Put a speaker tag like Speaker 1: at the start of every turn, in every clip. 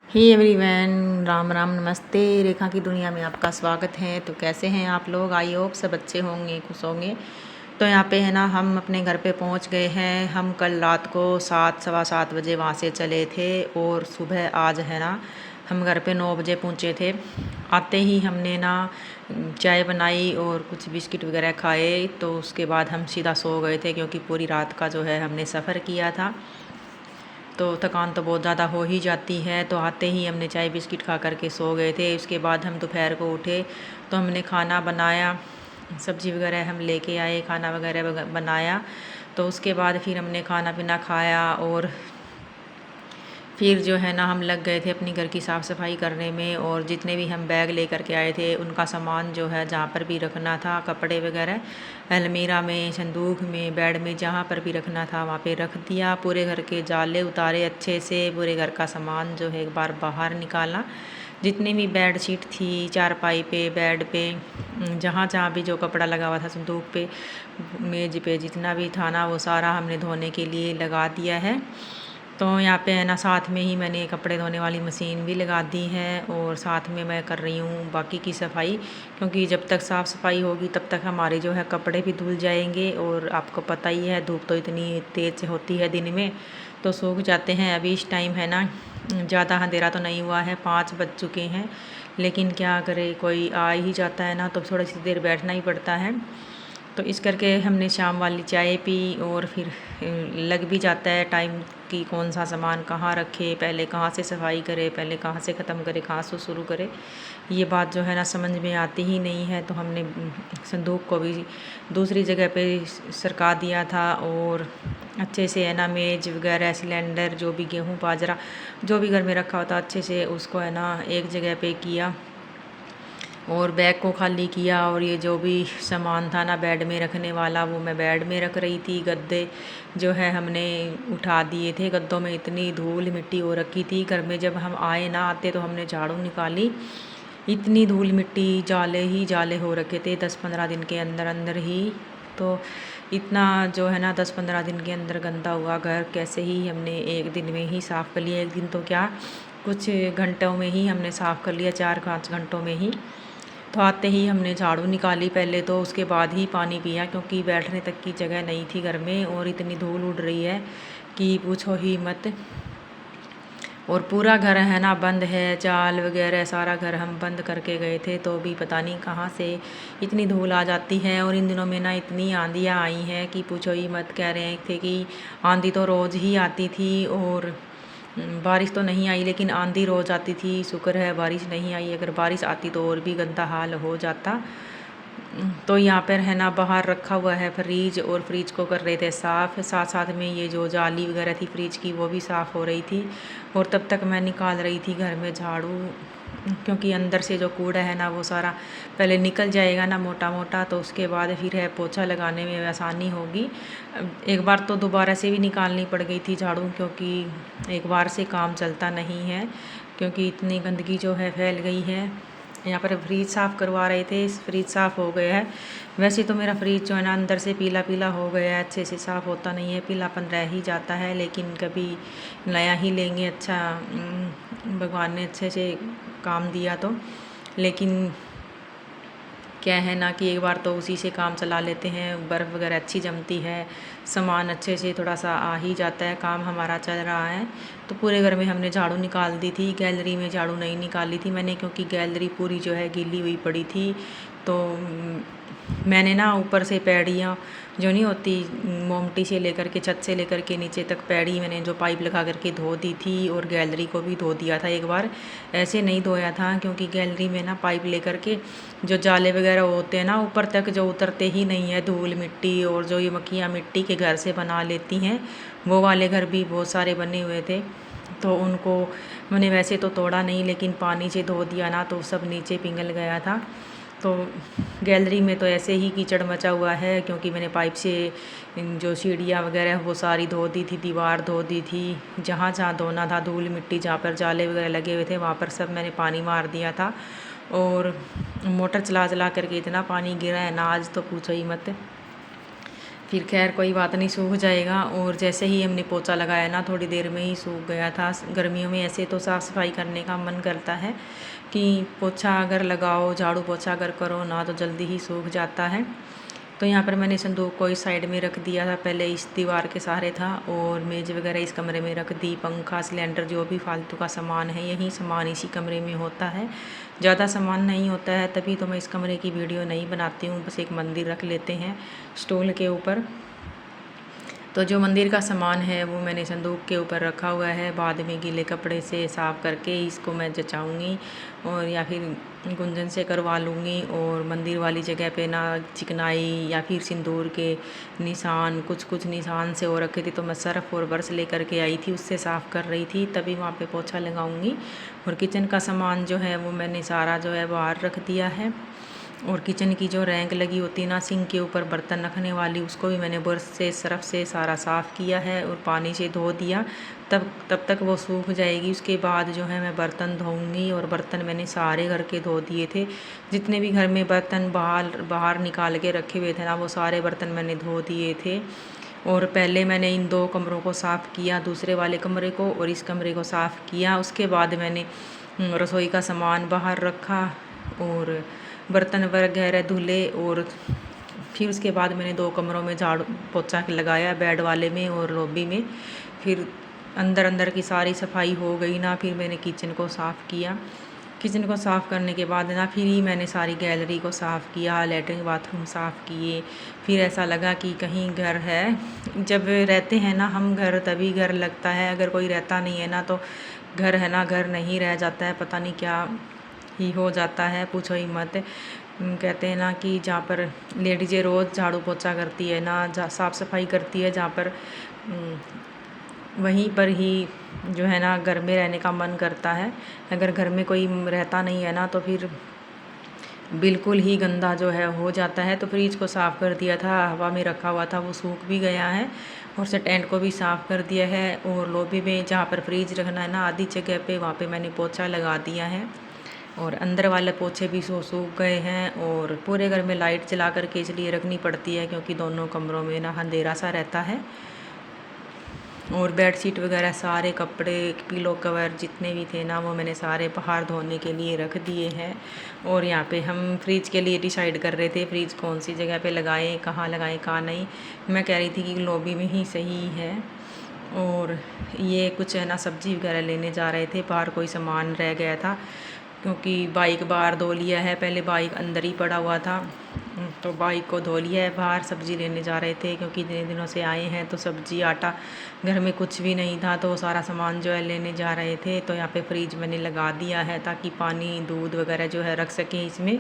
Speaker 1: Hey everyone, Ram Ram, नमस्ते। रेखा की दुनिया में आपका स्वागत है। तो कैसे हैं आप लोग? आई होप सब अच्छे होंगे, खुश होंगे। तो यहाँ पे है ना, हम अपने घर पे पहुँच गए हैं। हम कल रात को 7 सवा 7 बजे वहाँ से चले थे और सुबह आज है ना हम घर पे 9 बजे पहुँचे थे। आते ही हमने ना चाय बनाई और कुछ बिस्किट वगैरह खाए। तो उसके बाद हम सीधा सो गए थे, क्योंकि पूरी रात का जो है हमने सफ़र किया था, तो थकान तो बहुत ज़्यादा हो ही जाती है। तो आते ही हमने चाय बिस्किट खा करके सो गए थे। उसके बाद हम दोपहर को उठे तो हमने खाना बनाया, सब्ज़ी वगैरह हम लेके आए, खाना वगैरह बनाया। तो उसके बाद फिर हमने खाना पीना खाया और फिर जो है ना हम लग गए थे अपनी घर की साफ़ सफाई करने में। और जितने भी हम बैग ले कर के आए थे उनका सामान जो है जहाँ पर भी रखना था, कपड़े वगैरह अलमीरा में, संदूक में, बेड में, जहाँ पर भी रखना था वहाँ पे रख दिया। पूरे घर के जाले उतारे अच्छे से, पूरे घर का सामान जो है एक बार बाहर निकाला। जितनी भी बेड शीट थी, चारपाई पे, बेड पे, जहाँ जहाँ भी जो कपड़ा लगा हुआ था, संदूक पे, मेज पे, जितना भी था ना वो सारा हमने धोने के लिए लगा दिया है। तो यहाँ पे है ना साथ में ही मैंने कपड़े धोने वाली मशीन भी लगा दी है और साथ में मैं कर रही हूँ बाकी की सफाई, क्योंकि जब तक साफ़ सफाई होगी तब तक हमारे जो है कपड़े भी धुल जाएंगे। और आपको पता ही है धूप तो इतनी तेज़ होती है दिन में, तो सूख जाते हैं। अभी इस टाइम है ना ज़्यादा अंधेरा तो नहीं हुआ है, 5 बज चुके हैं, लेकिन क्या करे, कोई आ ही जाता है ना तो थोड़ी सी देर बैठना ही पड़ता है। तो इस करके हमने शाम वाली चाय पी और फिर लग भी जाता है टाइम कि कौन सा सामान कहाँ रखे, पहले कहाँ से सफाई करे, पहले कहाँ से ख़त्म करे, कहाँ से शुरू करे, ये बात जो है ना समझ में आती ही नहीं है। तो हमने संदूक को भी दूसरी जगह पे सरका दिया था और अच्छे से है ना मेज वगैरह, सिलेंडर, जो भी गेहूँ बाजरा जो भी घर में रखा होता अच्छे से उसको है ना एक जगह पे किया और बैग को खाली किया। और ये जो भी सामान था ना बेड में रखने वाला वो मैं बेड में रख रही थी। गद्दे जो है हमने उठा दिए थे, गद्दों में इतनी धूल मिट्टी हो रखी थी। घर में जब हम आए ना आते तो हमने झाड़ू निकाली, इतनी धूल मिट्टी, जाले ही जाले हो रखे थे 10-15 दिन के अंदर अंदर ही। तो इतना जो है ना 10-15 दिन के अंदर गंदा हुआ घर कैसे ही हमने एक दिन में ही साफ़ कर लिया। एक दिन तो क्या, कुछ घंटों में ही हमने साफ़ कर लिया, 4-5 घंटों में ही। तो आते ही हमने झाड़ू निकाली पहले, तो उसके बाद ही पानी पिया, क्योंकि बैठने तक की जगह नहीं थी घर में और इतनी धूल उड़ रही है कि पूछो ही मत। और पूरा घर है ना बंद है, जाल वगैरह सारा घर हम बंद करके गए थे, तो भी पता नहीं कहाँ से इतनी धूल आ जाती है। और इन दिनों में ना इतनी आंधियाँ आई हैं कि पूछो ही मत। कह रहे थे कि आंधी तो रोज़ ही आती थी और बारिश तो नहीं आई, लेकिन आंधी रोज़ आती थी। शुक्र है बारिश नहीं आई, अगर बारिश आती तो और भी गंदा हाल हो जाता। तो यहाँ पर है ना बाहर रखा हुआ है फ्रीज और फ्रीज को कर रहे थे साफ़, साथ साथ में ये जो जाली वगैरह थी फ्रीज की वो भी साफ़ हो रही थी। और तब तक मैं निकाल रही थी घर में झाड़ू, क्योंकि अंदर से जो कूड़ा है ना वो सारा पहले निकल जाएगा ना मोटा मोटा, तो उसके बाद फिर है पोछा लगाने में आसानी होगी। एक बार तो दोबारा से भी निकालनी पड़ गई थी झाड़ू, क्योंकि एक बार से काम चलता नहीं है, क्योंकि इतनी गंदगी जो है फैल गई है। यहाँ पर फ्रिज साफ़ करवा रहे थे, फ्रिज साफ़ हो गया है। वैसे तो मेरा फ्रिज जो है ना अंदर से पीला पीला हो गया है, अच्छे से साफ़ होता नहीं है, पीलापन रह ही जाता है। लेकिन कभी नया ही लेंगे, अच्छा भगवान ने अच्छे से काम दिया तो। लेकिन क्या है ना कि एक बार तो उसी से काम चला लेते हैं, बर्फ़ वगैरह अच्छी जमती है, सामान अच्छे से थोड़ा सा आ ही जाता है, काम हमारा चल रहा है। तो पूरे घर में हमने झाड़ू निकाल दी थी, गैलरी में झाड़ू नहीं निकाली थी मैंने, क्योंकि गैलरी पूरी जो है गीली हुई पड़ी थी। तो मैंने ना ऊपर से पैड़ियाँ जो नहीं होती, मोमटी से लेकर के छत से लेकर के नीचे तक पैड़ी मैंने जो पाइप लगा करके धो दी थी, और गैलरी को भी धो दिया था एक बार। ऐसे नहीं धोया था, क्योंकि गैलरी में ना पाइप लेकर के जो जाले वगैरह होते हैं ना ऊपर तक जो उतरते ही नहीं है, धूल मिट्टी, और जो ये मक्खियाँ मिट्टी के घर से बना लेती हैं, वो वाले घर भी बहुत सारे बने हुए थे। तो उनको मैंने वैसे तो तोड़ा नहीं, लेकिन पानी से धो दिया ना तो सब नीचे पिघल गया था। तो गैलरी में तो ऐसे ही कीचड़ मचा हुआ है, क्योंकि मैंने पाइप से जो सीढ़ियाँ वगैरह वो सारी धो दी थी, दीवार धो दी थी, जहाँ जहाँ धोना था, धूल मिट्टी जहाँ पर जाले वगैरह लगे हुए थे वहाँ पर सब मैंने पानी मार दिया था। और मोटर चला चला करके इतना पानी गिरा है ना आज, तो पूछो ही मत। फिर खैर कोई बात नहीं, सूख जाएगा। और जैसे ही हमने पोछा लगाया ना थोड़ी देर में ही सूख गया था। गर्मियों में ऐसे तो साफ़ सफाई करने का मन करता है कि पोछा अगर लगाओ, झाड़ू पोछा अगर करो ना तो जल्दी ही सूख जाता है। तो यहाँ पर मैंने संदूक को इस साइड में रख दिया था, पहले इस दीवार के सहारे था, और मेज़ वगैरह इस कमरे में रख दी। पंखा, सिलेंडर, जो भी फालतू का सामान है यही सामान इसी कमरे में होता है। ज़्यादा सामान नहीं होता है, तभी तो मैं इस कमरे की वीडियो नहीं बनाती हूँ। बस एक मंदिर रख लेते हैं स्टूल के ऊपर। तो जो मंदिर का सामान है वो मैंने संदूक के ऊपर रखा हुआ है। बाद में गीले कपड़े से साफ़ करके इसको मैं जचाऊंगी और या फिर गुंजन से करवा लूँगी। और मंदिर वाली जगह पे ना चिकनाई या फिर सिंदूर के निशान, कुछ निशान से हो रखे थे, तो मैं सर्फ और ब्रश लेकर के आई थी, उससे साफ़ कर रही थी, तभी वहाँ पे पोछा लगाऊंगी। और किचन का सामान जो है वो मैंने सारा जो है बाहर रख दिया है। और किचन की जो रैंक लगी होती है ना सिंक के ऊपर बर्तन रखने वाली, उसको भी मैंने ब्रश से, सरफ से सारा साफ़ किया है और पानी से धो दिया। तब तक वो सूख जाएगी। उसके बाद जो है मैं बर्तन धोऊंगी। और बर्तन मैंने सारे घर के धो दिए थे, जितने भी घर में बर्तन बाहर निकाल के रखे हुए थे ना, वो सारे बर्तन मैंने धो दिए थे। और पहले मैंने इन 2 कमरों को साफ़ किया, दूसरे वाले कमरे को और इस कमरे को साफ़ किया। उसके बाद मैंने रसोई का सामान बाहर रखा और बर्तन वगैरह धुले। और फिर उसके बाद मैंने 2 कमरों में झाड़ू पोछा लगाया, बेड वाले में और लॉबी में। फिर अंदर की सारी सफाई हो गई ना, फिर मैंने किचन को साफ़ किया। किचन को साफ़ करने के बाद ना फिर ही मैंने सारी गैलरी को साफ़ किया, लेटरिन बाथरूम साफ़ किए। फिर ऐसा लगा कि कहीं घर है। जब रहते हैं ना हम घर तभी घर लगता है, अगर कोई रहता नहीं है ना तो घर है ना घर नहीं रह जाता है, पता नहीं क्या ही हो जाता है, पूछो ही मत। कहते हैं ना कि जहाँ पर लेडीज़ें रोज़ झाड़ू पोछा करती है ना, साफ़ सफाई करती है जहाँ पर, वहीं पर ही जो है ना घर में रहने का मन करता है। अगर घर में कोई रहता नहीं है ना तो फिर बिल्कुल ही गंदा जो है हो जाता है। तो फ्रिज को साफ़ कर दिया था, हवा में रखा हुआ था, वो सूख भी गया है। और स्टैंड को भी साफ़ कर दिया है। और लॉबी में जहाँ पर फ्रिज रखना है ना आधी जगह पे, वहाँ पे मैंने पोछा लगा दिया है। और अंदर वाले पोछे भी सूख गए हैं। और पूरे घर में लाइट जला करके इसलिए रखनी पड़ती है क्योंकि दोनों कमरों में ना अंधेरा सा रहता है। और बेडशीट वगैरह सारे कपड़े, पिलो कवर जितने भी थे ना वो मैंने सारे बाहर धोने के लिए रख दिए हैं। और यहाँ पे हम फ्रिज के लिए डिसाइड कर रहे थे फ्रिज कौन सी जगह पे लगाएं, कहाँ नहीं। मैं कह रही थी कि लॉबी में ही सही है। और ये कुछ है ना सब्जी वगैरह लेने जा रहे थे, बाहर कोई सामान रह गया था क्योंकि बाइक बाहर धो लिया है, पहले बाइक अंदर ही पड़ा हुआ था, तो बाइक को धो लिया है। बाहर सब्ज़ी लेने जा रहे थे क्योंकि इतने दिनों से आए हैं तो सब्ज़ी, आटा घर में कुछ भी नहीं था, तो सारा सामान जो है लेने जा रहे थे। तो यहाँ पे फ्रिज मैंने लगा दिया है ताकि पानी, दूध वगैरह जो है रख सकें इसमें।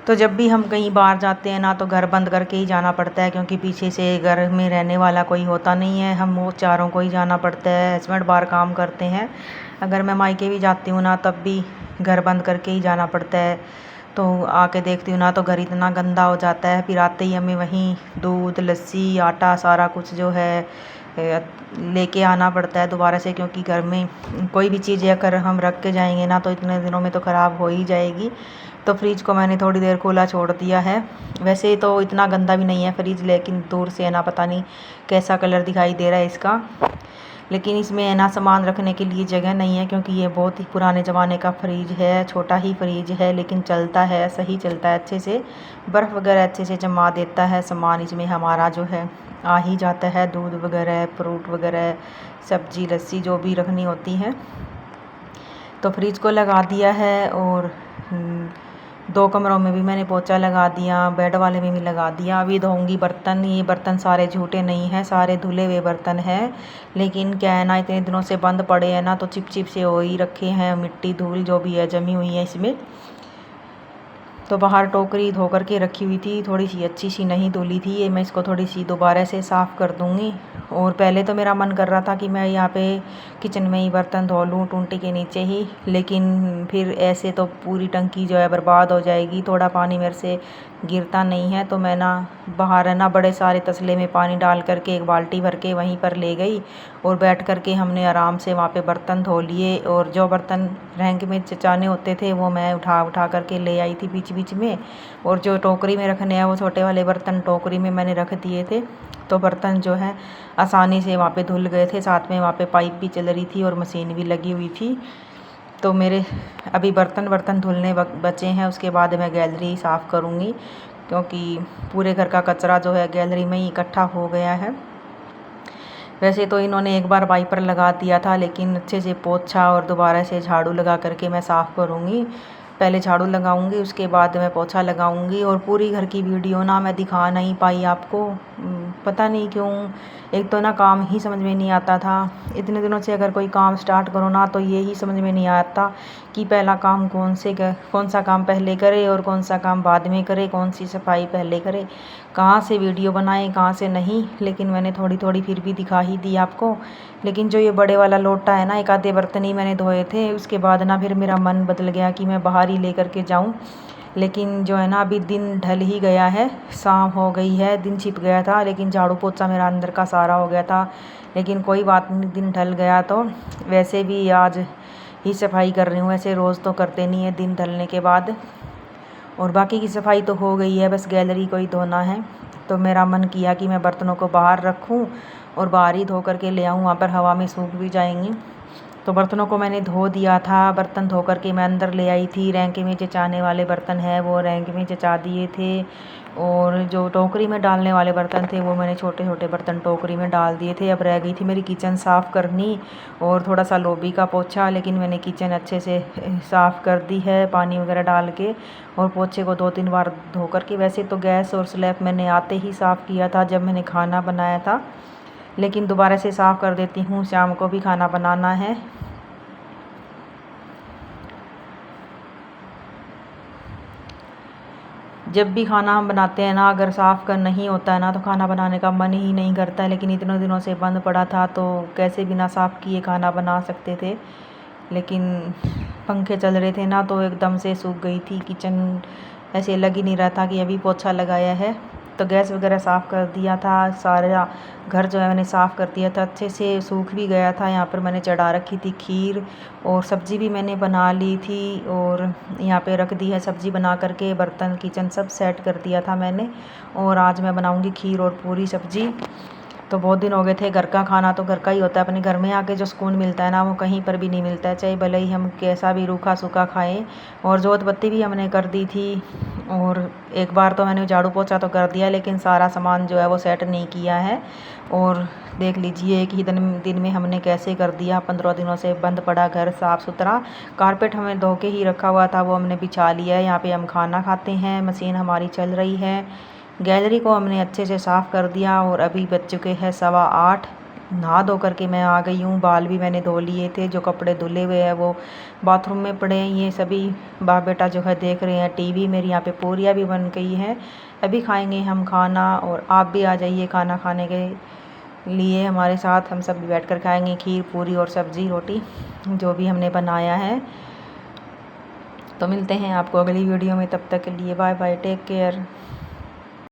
Speaker 1: तो जब भी हम कहीं बाहर जाते हैं ना तो घर बंद करके ही जाना पड़ता है क्योंकि पीछे से घर में रहने वाला कोई होता नहीं है, हम वो चारों को ही जाना पड़ता है। हस्बैंड बाहर काम करते हैं। अगर मैं मायके भी जाती हूँ ना तब भी घर बंद करके ही जाना पड़ता है। तो आके देखती हूँ ना तो घर इतना गंदा हो जाता है, फिर आते ही हमें वहीं दूध, लस्सी, आटा सारा कुछ जो है लेके आना पड़ता है दोबारा से, क्योंकि घर में कोई भी चीज़ अगर हम रख के जाएंगे ना तो इतने दिनों में तो ख़राब हो ही जाएगी। तो फ्रिज को मैंने थोड़ी देर खुला छोड़ दिया है। वैसे तो इतना गंदा भी नहीं है फ्रिज, लेकिन दूर से है ना पता नहीं कैसा कलर दिखाई दे रहा है इसका। लेकिन इसमें है ना सामान रखने के लिए जगह नहीं है क्योंकि ये बहुत ही पुराने ज़माने का फ्रिज है, छोटा ही फ्रिज है लेकिन चलता है, सही चलता है अच्छे से, बर्फ़ वगैरह अच्छे से जमा देता है। सामान इसमें हमारा जो है आ ही जाता है, दूध वगैरह, फ्रूट वगैरह, सब्जी, लस्सी जो भी रखनी होती है। तो फ्रिज को लगा दिया है। और 2 कमरों में भी मैंने पोछा लगा दिया, बेड वाले में भी लगा दिया। अभी धोऊंगी बर्तन। ये बर्तन सारे झूठे नहीं हैं, सारे धुले हुए बर्तन हैं, लेकिन क्या है ना इतने दिनों से बंद पड़े हैं ना तो चिप चिप से हो ही रखे हैं, मिट्टी धूल जो भी है जमी हुई है इसमें। तो बाहर टोकरी धो कर के रखी हुई थी, थोड़ी सी अच्छी सी नहीं धुली थी, ये मैं इसको थोड़ी सी दोबारा से साफ़ कर दूँगी। और पहले तो मेरा मन कर रहा था कि मैं यहाँ पे किचन में ही बर्तन धो लूँ टूंटी के नीचे ही, लेकिन फिर ऐसे तो पूरी टंकी जो है बर्बाद हो जाएगी, थोड़ा पानी मेरे से गिरता नहीं है। तो मैं ना बाहर है ना बड़े सारे तसले में पानी डाल करके एक बाल्टी भर के वहीं पर ले गई और बैठ कर के हमने आराम से वहाँ पे बर्तन धो लिए। और जो बर्तन रैंक में चचाने होते थे वो मैं उठा उठा करके ले आई थी बीच बीच में, और जो टोकरी में रखने हैं वो छोटे वाले बर्तन टोकरी में मैंने रख दिए थे। तो बर्तन जो है आसानी से वहाँ पे धुल गए थे, साथ में वहाँ पे पाइप भी चल रही थी और मशीन भी लगी हुई थी। तो मेरे अभी बर्तन धुलने बचे हैं, उसके बाद मैं गैलरी साफ़ करूँगी, क्योंकि पूरे घर का कचरा जो है गैलरी में ही इकट्ठा हो गया है। वैसे तो इन्होंने एक बार वाइपर लगा दिया था, लेकिन अच्छे से पोंछा और दोबारा से झाड़ू लगा करके मैं साफ़ करूँगी। पहले झाड़ू लगाऊंगी, उसके बाद मैं पोंछा लगाऊंगी। और पूरी घर की वीडियो ना मैं दिखा नहीं पाई आपको, पता नहीं क्यों। एक तो ना काम ही समझ में नहीं आता था। इतने दिनों से अगर कोई काम स्टार्ट करो ना तो ये ही समझ में नहीं आता कि पहला काम कौन सा काम पहले करे और कौन सा काम बाद में करे, कौन सी सफाई पहले करे, कहाँ से वीडियो बनाएं कहाँ से नहीं। लेकिन मैंने थोड़ी थोड़ी फिर भी दिखा ही दी आपको। लेकिन जो ये बड़े वाला लोटा है ना, एक आधे बर्तन ही मैंने धोए थे, उसके बाद ना फिर मेरा मन बदल गया कि मैं बाहर ही ले करके जाऊँ। लेकिन जो है ना अभी दिन ढल ही गया है, शाम हो गई है, दिन छिप गया था, लेकिन झाड़ू पोछा मेरा अंदर का सारा हो गया था। लेकिन कोई बात नहीं, दिन ढल गया तो वैसे भी आज ही सफाई कर रही हूँ, ऐसे रोज़ तो करते नहीं है दिन ढलने के बाद। और बाकी की सफाई तो हो गई है, बस गैलरी को ही धोना है। तो मेरा मन किया कि मैं बर्तनों को बाहर रखूँ और बाहर ही धो करके ले आऊँ, वहाँ पर हवा में सूख भी जाएंगी। तो बर्तनों को मैंने धो दिया था, बर्तन धो करके मैं अंदर ले आई थी। रैंक में जचाने वाले बर्तन है वो रैंक में जचा दिए थे, और जो टोकरी में डालने वाले बर्तन थे वो मैंने छोटे छोटे बर्तन टोकरी में डाल दिए थे। अब रह गई थी मेरी किचन साफ़ करनी और थोड़ा सा लोबी का पोछा, लेकिन मैंने किचन अच्छे से साफ़ कर दी है पानी वगैरह डाल के, और पोछे को 2-3 बार धो करके। वैसे तो गैस और स्लैब मैंने आते ही साफ़ किया था जब मैंने खाना बनाया था, लेकिन दोबारा से साफ़ कर देती हूँ, शाम को भी खाना बनाना है। जब भी खाना हम बनाते हैं ना, अगर साफ़ कर नहीं होता है ना तो खाना बनाने का मन ही नहीं करता है। लेकिन इतने दिनों से बंद पड़ा था तो कैसे बिना साफ़ किए खाना बना सकते थे। लेकिन पंखे चल रहे थे ना तो एकदम से सूख गई थी किचन, ऐसे लग ही नहीं रहा था कि अभी पोछा लगाया है। तो गैस वगैरह साफ़ कर दिया था, सारा घर जो है मैंने साफ़ कर दिया था, अच्छे से सूख भी गया था। यहाँ पर मैंने चढ़ा रखी थी खीर, और सब्ज़ी भी मैंने बना ली थी, और यहाँ पे रख दी है सब्ज़ी बना करके। बर्तन किचन सब सेट कर दिया था मैंने, और आज मैं बनाऊँगी खीर और पूरी सब्ज़ी। तो बहुत दिन हो गए थे, घर का खाना तो घर का ही होता है, अपने घर में आके जो सुकून मिलता है ना वो कहीं पर भी नहीं मिलता है, चाहे भले ही हम कैसा भी रूखा सूखा खाएं। और जोत बत्ती भी हमने कर दी थी, और एक बार तो मैंने झाड़ू पोछा तो कर दिया, लेकिन सारा सामान जो है वो सेट नहीं किया है। और देख लीजिए एक ही दिन में हमने कैसे कर दिया, 15 दिनों से बंद पड़ा घर साफ़ सुथरा। कारपेट हमें धो के ही रखा हुआ था, वो हमने बिछा लिया है। यहाँ पे हम खाना खाते हैं, मशीन हमारी चल रही है। गैलरी को हमने अच्छे से साफ़ कर दिया, और अभी बज चुके हैं 8:15। नहा धो करके मैं आ गई हूँ, बाल भी मैंने धो लिए थे, जो कपड़े धुले हुए हैं वो बाथरूम में पड़े हैं। ये सभी बाप बेटा जो है देख रहे हैं टीवी। मेरी यहाँ पे पूरियाँ भी बन गई हैं, अभी खाएंगे हम खाना, और आप भी आ जाइए खाना खाने के लिए हमारे साथ। हम सब बैठ कर खाएंगे खीर पूरी और सब्ज़ी रोटी जो भी हमने बनाया है। तो मिलते हैं आपको अगली वीडियो में, तब तक के लिए बाय बाय, टेक केयर।